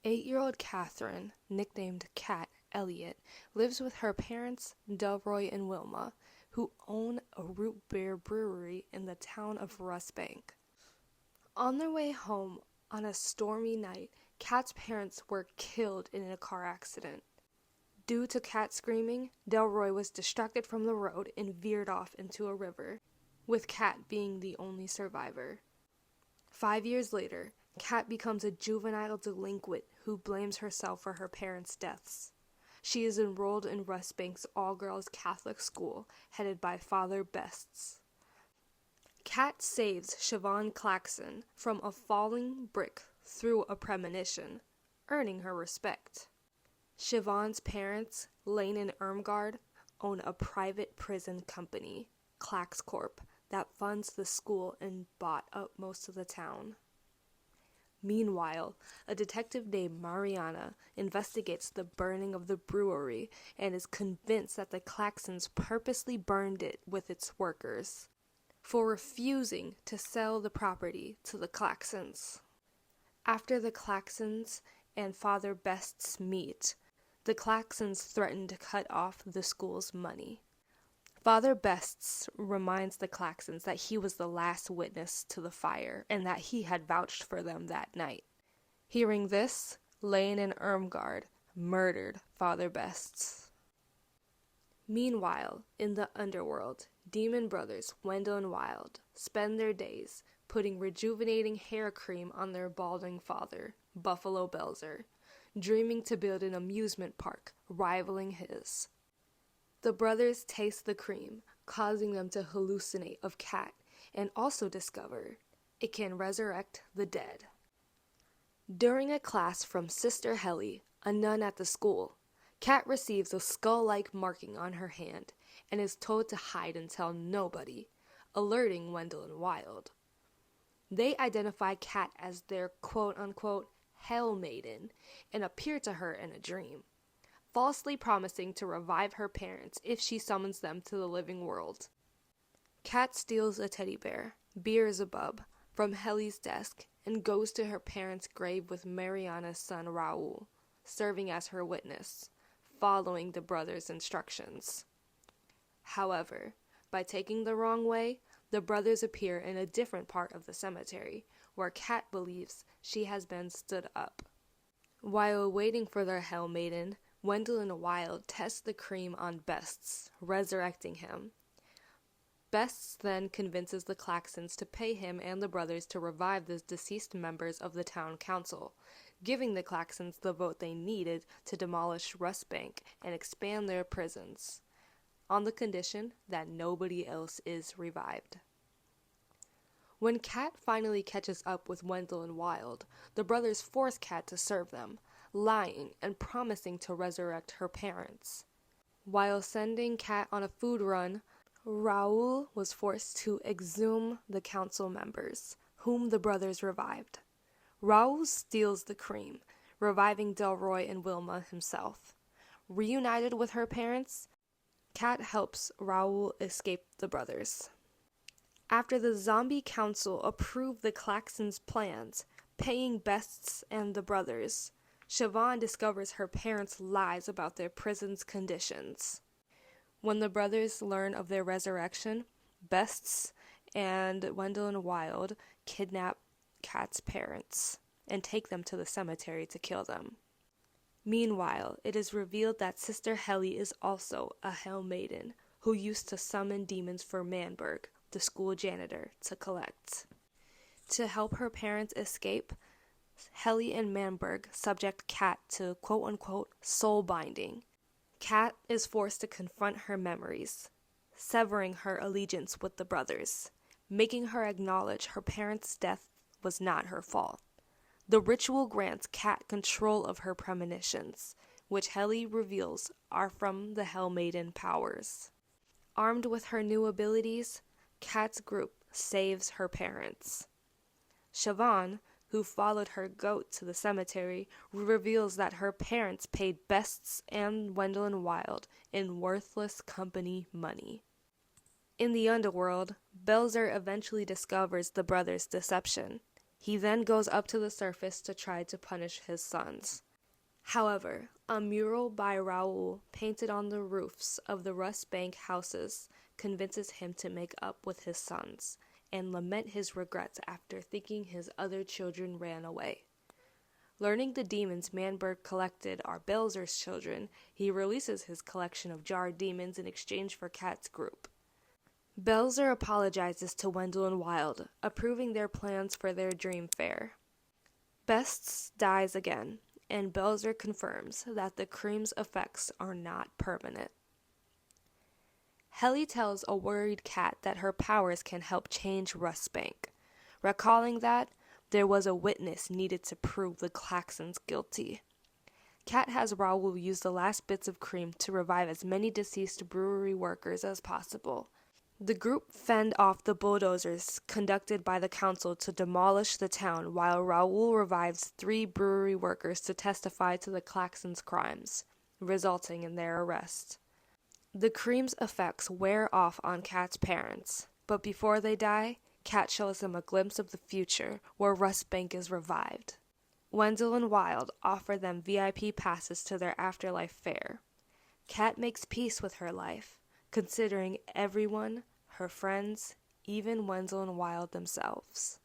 8-year-old Catherine, nicknamed Cat Elliott, lives with her parents, Delroy and Wilma, who own a root beer brewery in the town of Rusbank. On their way home on a stormy night, Cat's parents were killed in a car accident. Due to Cat screaming, Delroy was distracted from the road and veered off into a river, with Cat being the only survivor. 5 years later, Cat becomes a juvenile delinquent who blames herself for her parents' deaths. She is enrolled in Rusbank's all-girls Catholic school, headed by Father Bests. Cat saves Siobhan Claxon from a falling brick through a premonition, earning her respect. Siobhan's parents, Lane and Irmgard, own a private prison company, Clax Corp, that funds the school and bought up most of the town. Meanwhile, a detective named Mariana investigates the burning of the brewery and is convinced that the Claxons purposely burned it with its workers for refusing to sell the property to the Claxons. After the Claxons and Father Bests meet, the Claxons threaten to cut off the school's money. Father Bests reminds the Claxons that he was the last witness to the fire and that he had vouched for them that night. Hearing this, Lane and Irmgard murdered Father Bests. Meanwhile, in the underworld, demon brothers Wendell and Wild spend their days putting rejuvenating hair cream on their balding father, Buffalo Belzer, dreaming to build an amusement park rivaling his. The brothers taste the cream, causing them to hallucinate of Cat, and also discover it can resurrect the dead. During a class from Sister Helly, a nun at the school, Cat receives a skull-like marking on her hand and is told to hide and tell nobody, alerting Wendell and Wild. They identify Cat as their quote-unquote Hell Maiden and appear to her in a dream, falsely promising to revive her parents if she summons them to the living world. Cat steals a teddy bear, Beelzebub, from Helly's desk and goes to her parents' grave with Mariana's son Raul, serving as her witness, following the brothers' instructions. However, by taking the wrong way, the brothers appear in a different part of the cemetery, where Cat believes she has been stood up. While waiting for their Hell Maiden, Wendell and Wild test the cream on Bests, resurrecting him. Bests then convinces the Claxons to pay him and the brothers to revive the deceased members of the town council, giving the Claxons the vote they needed to demolish Rusbank and expand their prisons, on the condition that nobody else is revived. When Cat finally catches up with Wendell and Wild, the brothers force Cat to serve them, lying and promising to resurrect her parents. While sending Cat on a food run, Raul was forced to exhume the council members, whom the brothers revived. Raul steals the cream, reviving Delroy and Wilma himself. Reunited with her parents, Cat helps Raul escape the brothers. After the zombie council approved the Claxons' plans, paying Bests and the brothers, Siobhan discovers her parents' lies about their prison's conditions. When the brothers learn of their resurrection, Bests and Wendell and Wild kidnap Cat's parents and take them to the cemetery to kill them. Meanwhile, it is revealed that Sister Helly is also a Hell Maiden who used to summon demons for Manberg, the school janitor, to collect. To help her parents escape, Helly and Manberg subject Cat to quote-unquote soul binding. Cat is forced to confront her memories, severing her allegiance with the brothers, making her acknowledge her parents' death was not her fault. The ritual grants Cat control of her premonitions, which Helly reveals are from the Hell Maiden powers. Armed with her new abilities, Cat's group saves her parents. Siobhan, who followed her goat to the cemetery, reveals that her parents paid Bests and Wendell and Wild in worthless company money. In the underworld, Belzer eventually discovers the brothers' deception. He then goes up to the surface to try to punish his sons. However, a mural by Raoul painted on the roofs of the Rust Bank houses convinces him to make up with his sons and lament his regrets after thinking his other children ran away. Learning the demons Manberg collected are Belzer's children, he releases his collection of jarred demons in exchange for Kat's group. Belzer apologizes to Wendell and Wild, approving their plans for their dream fair. Bests dies again, and Belzer confirms that the cream's effects are not permanent. Helly tells a worried Kat that her powers can help change Rustbank, recalling that there was a witness needed to prove the Claxons guilty. Kat has Raoul use the last bits of cream to revive as many deceased brewery workers as possible. The group fend off the bulldozers conducted by the council to demolish the town, while Raoul revives 3 brewery workers to testify to the Claxons' crimes, resulting in their arrest. The cream's effects wear off on Kat's parents, but before they die, Kat shows them a glimpse of the future where Rustbank is revived. Wendell and Wild offer them VIP passes to their afterlife fair. Kat makes peace with her life, considering everyone, her friends, even Wendell and Wild themselves.